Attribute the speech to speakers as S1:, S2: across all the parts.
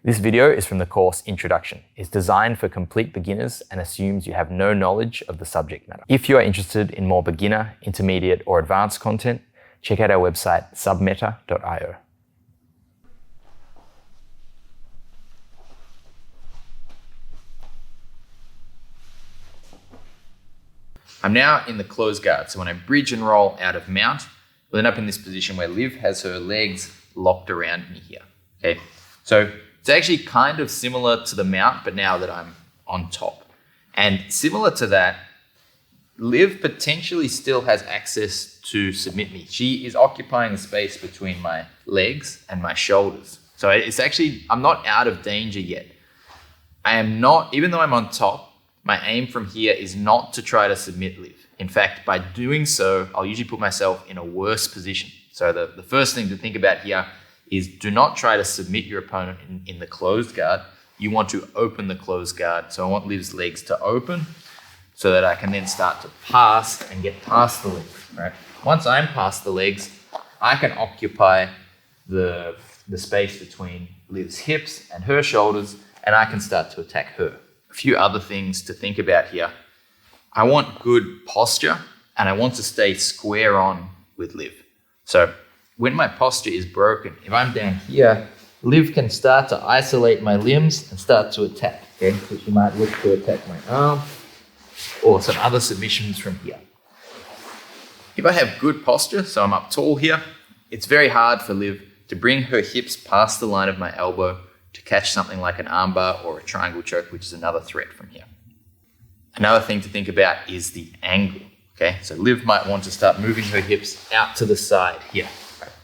S1: This video is from the course Introduction. It's designed for complete beginners and assumes you have no knowledge of the subject matter. If you are interested in more beginner, intermediate, or advanced content, check out our website SUBMETA.io. I'm now in the closed guard, so when I bridge and roll out of mount, we'll end up in this position where Liv has her legs locked around me here. Okay, so it's actually kind of similar to the mount, but now that I'm on top. And similar to that, Liv potentially still has access to submit me. She is occupying the space between my legs and my shoulders. So it's actually, I'm not out of danger yet. I am not, even though I'm on top, my aim from here is not to try to submit Liv. In fact, by doing so, I'll usually put myself in a worse position. So the first thing to think about here is do not try to submit your opponent in the closed guard. You want to open the closed guard. So I want Liv's legs to open so that I can then start to pass and get past the legs. Right? Once I'm past the legs, I can occupy the space between Liv's hips and her shoulders, and I can start to attack her. A few other things to think about here. I want good posture and I want to stay square on with Liv. So when my posture is broken, if I'm down here, Liv can start to isolate my limbs and start to attack. Okay, so she might look to attack my arm or some other submissions from here. If I have good posture, so I'm up tall here, it's very hard for Liv to bring her hips past the line of my elbow to catch something like an armbar or a triangle choke, which is another threat from here. Another thing to think about is the angle. Okay, so Liv might want to start moving her hips out to the side here.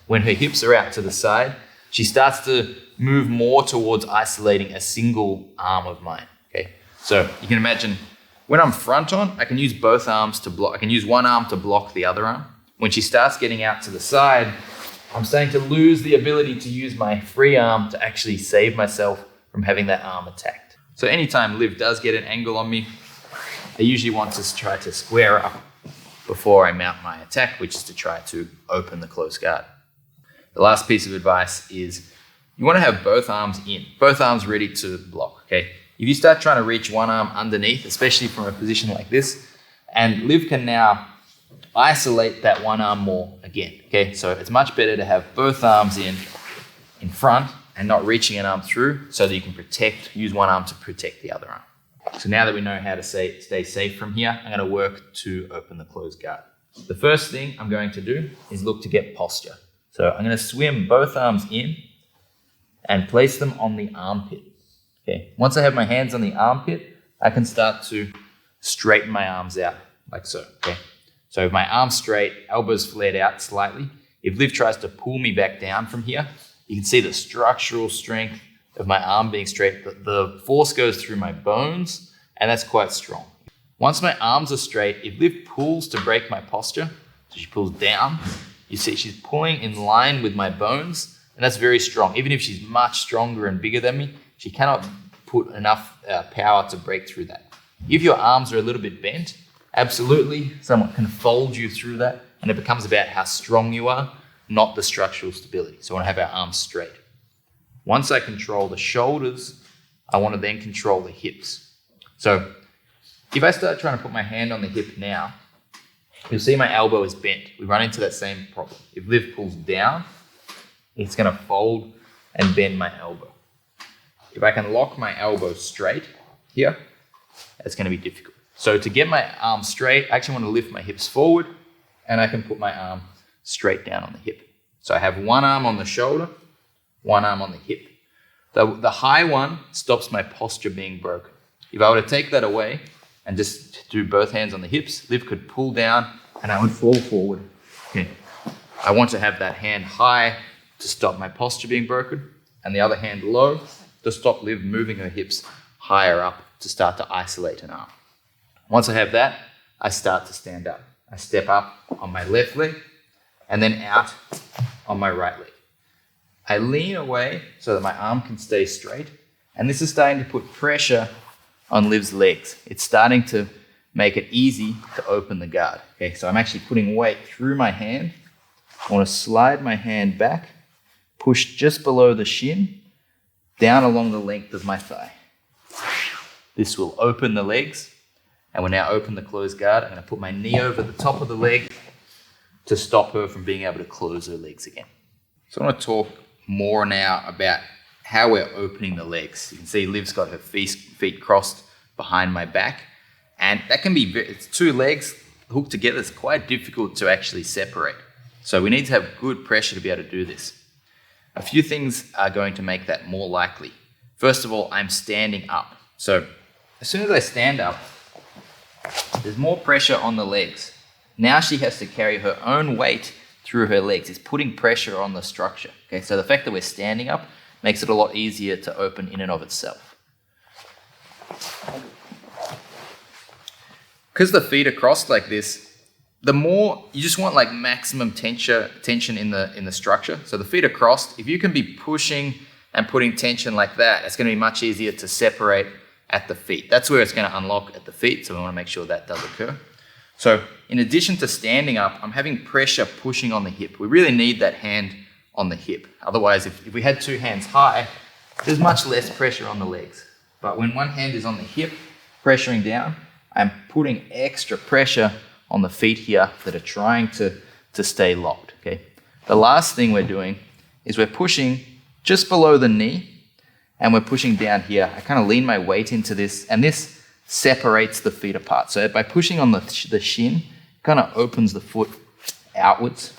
S1: When her hips are out to the side, she starts to move more towards isolating a single arm of mine. Okay, so you can imagine when I'm front on, I can use both arms to block. I can use one arm to block the other arm. When she starts getting out to the side, I'm starting to lose the ability to use my free arm to actually save myself from having that arm attacked. So anytime Liv does get an angle on me, I usually want to try to square up before I mount my attack, which is to try to open the close guard. The last piece of advice is you want to have both arms in, both arms ready to block, okay? If you start trying to reach one arm underneath, especially from a position like this, and Liv can now isolate that one arm more again, okay? So it's much better to have both arms in front and not reaching an arm through so that you can use one arm to protect the other arm. So now that we know how to stay safe from here, I'm going to work to open the closed guard. The first thing I'm going to do is look to get posture. So I'm going to swim both arms in and place them on the armpit. Okay. Once I have my hands on the armpit, I can start to straighten my arms out like so. Okay. So if my arm's straight, elbows flared out slightly. If Liv tries to pull me back down from here, you can see the structural strength of my arm being straight. The force goes through my bones, and that's quite strong. Once my arms are straight, if Liv pulls to break my posture, so she pulls down, you see she's pulling in line with my bones, and that's very strong. Even if she's much stronger and bigger than me, she cannot put enough power to break through that. If your arms are a little bit bent, absolutely, someone can fold you through that, and it becomes about how strong you are, not the structural stability. So I want to have our arms straight. Once I control the shoulders, I want to then control the hips. So if I start trying to put my hand on the hip now, you'll see my elbow is bent. We run into that same problem. If Liv pulls down, it's going to fold and bend my elbow. If I can lock my elbow straight here, that's going to be difficult. So to get my arm straight, I actually want to lift my hips forward, and I can put my arm straight down on the hip. So I have one arm on the shoulder, one arm on the hip. The high one stops my posture being broken. If I were to take that away and just do both hands on the hips, Liv could pull down and I would fall forward. Okay. I want to have that hand high to stop my posture being broken, and the other hand low to stop Liv moving her hips higher up to start to isolate an arm. Once I have that, I start to stand up. I step up on my left leg and then out on my right leg. I lean away so that my arm can stay straight, and this is starting to put pressure on Liv's legs. It's starting to make it easy to open the guard. Okay, so I'm actually putting weight through my hand. I want to slide my hand back, push just below the shin, down along the length of my thigh. This will open the legs, and we'll now open the closed guard. I'm going to put my knee over the top of the leg to stop her from being able to close her legs again. So I want to talk more now about how we're opening the legs. You can see Liv's got her feet crossed behind my back, and that can be, it's two legs hooked together. It's quite difficult to actually separate. So we need to have good pressure to be able to do this. A few things are going to make that more likely. First of all, I'm standing up. So as soon as I stand up, there's more pressure on the legs. Now she has to carry her own weight through her legs. It's putting pressure on the structure. Okay, so the fact that we're standing up makes it a lot easier to open in and of itself. Because the feet are crossed like this, the more you just want like maximum tension in the structure. So the feet are crossed. If you can be pushing and putting tension like that, it's going to be much easier to separate at the feet. That's where it's going to unlock at the feet. So we want to make sure that does occur. So in addition to standing up, I'm having pressure pushing on the hip. We really need that hand on the hip. Otherwise, if we had two hands high, there's much less pressure on the legs. But when one hand is on the hip, pressuring down, I'm putting extra pressure on the feet here that are trying to stay locked, okay? The last thing we're doing is we're pushing just below the knee, and we're pushing down here. I kind of lean my weight into this, and this separates the feet apart. So by pushing on the shin, kind of opens the foot outwards,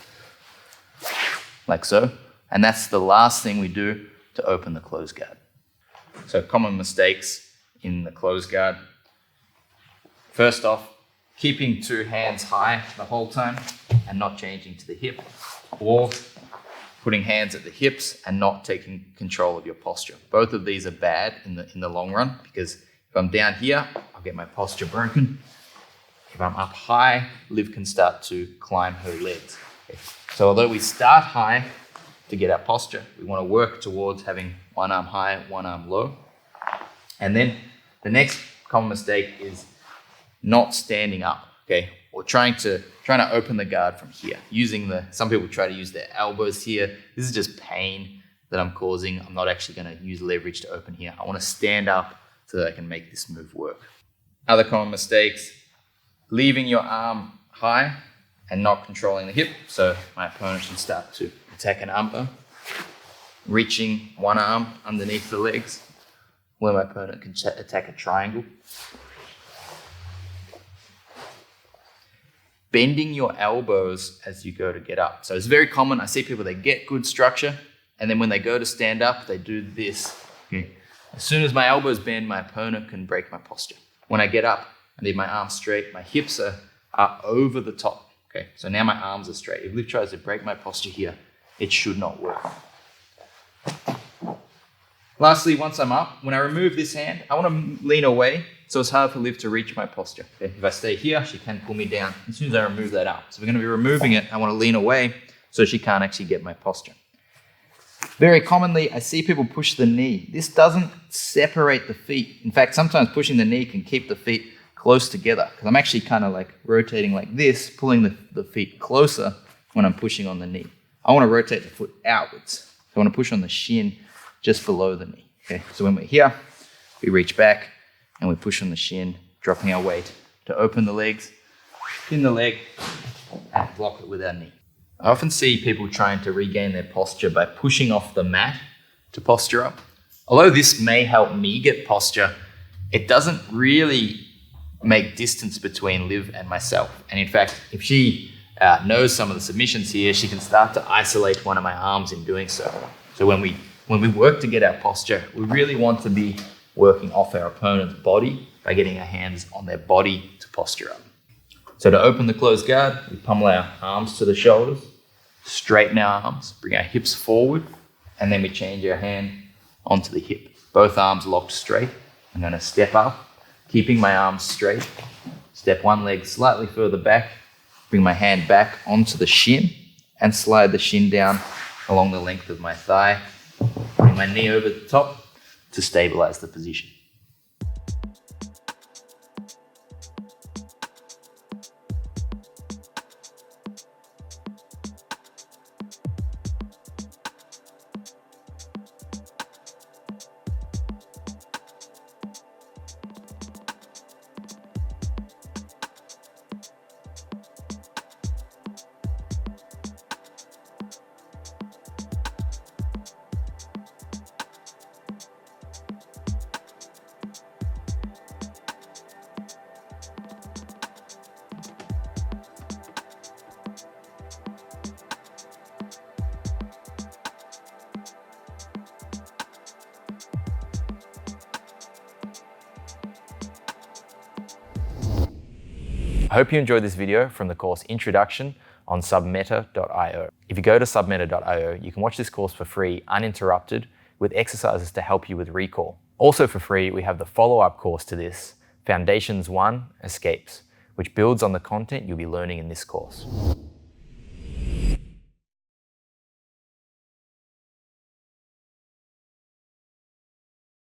S1: like so. And that's the last thing we do to open the closed guard. So common mistakes in the closed guard. First off, keeping two hands high the whole time and not changing to the hip, or putting hands at the hips and not taking control of your posture. Both of these are bad in the long run, because if I'm down here, I'll get my posture broken. If I'm up high, Liv can start to climb her legs. Okay. So although we start high to get our posture, we want to work towards having one arm high, one arm low. And then the next common mistake is not standing up, okay? Or trying to open the guard from here. Some people try to use their elbows here. This is just pain that I'm causing. I'm not actually going to use leverage to open here. I want to stand up so that I can make this move work. Other common mistakes, leaving your arm high and not controlling the hip. So my opponent can start to attack an armbar. Reaching one arm underneath the legs, where my opponent can attack a triangle. Bending your elbows as you go to get up. So it's very common. I see people, they get good structure, and then when they go to stand up, they do this. Okay. As soon as my elbows bend, my opponent can break my posture. When I get up, I need my arms straight. My hips are over the top. Okay. So now my arms are straight. If Liv tries to break my posture here, it should not work. Lastly, once I'm up, when I remove this hand, I want to lean away, so it's hard for Liv to reach my posture. Okay? If I stay here, she can pull me down as soon as I remove that up. So we're going to be removing it. I want to lean away so she can't actually get my posture. Very commonly, I see people push the knee. This doesn't separate the feet. In fact, sometimes pushing the knee can keep the feet close together, because I'm actually kind of like rotating like this, pulling the feet closer when I'm pushing on the knee. I want to rotate the foot outwards. So I want to push on the shin just below the knee. Okay, so when we're here, we reach back and we push on the shin, dropping our weight to open the legs, pin the leg, and block it with our knee. I often see people trying to regain their posture by pushing off the mat to posture up. Although this may help me get posture, it doesn't really make distance between Liv and myself. And in fact, if she knows some of the submissions here, she can start to isolate one of my arms in doing so. So when we work to get our posture, we really want to be working off our opponent's body by getting our hands on their body to posture up. So to open the closed guard, we pummel our arms to the shoulders, straighten our arms, bring our hips forward, and then we change our hand onto the hip. Both arms locked straight. I'm going to step up, keeping my arms straight. Step one leg slightly further back, bring my hand back onto the shin, and slide the shin down along the length of my thigh. Bring my knee over the top to stabilize the position. hope you enjoyed this video from the course Introduction on SUBMETA.io. If you go to SUBMETA.io, you can watch this course for free, uninterrupted, with exercises to help you with recall. Also for free, we have the follow-up course to this, Foundations 1 Escapes, which builds on the content you'll be learning in this course.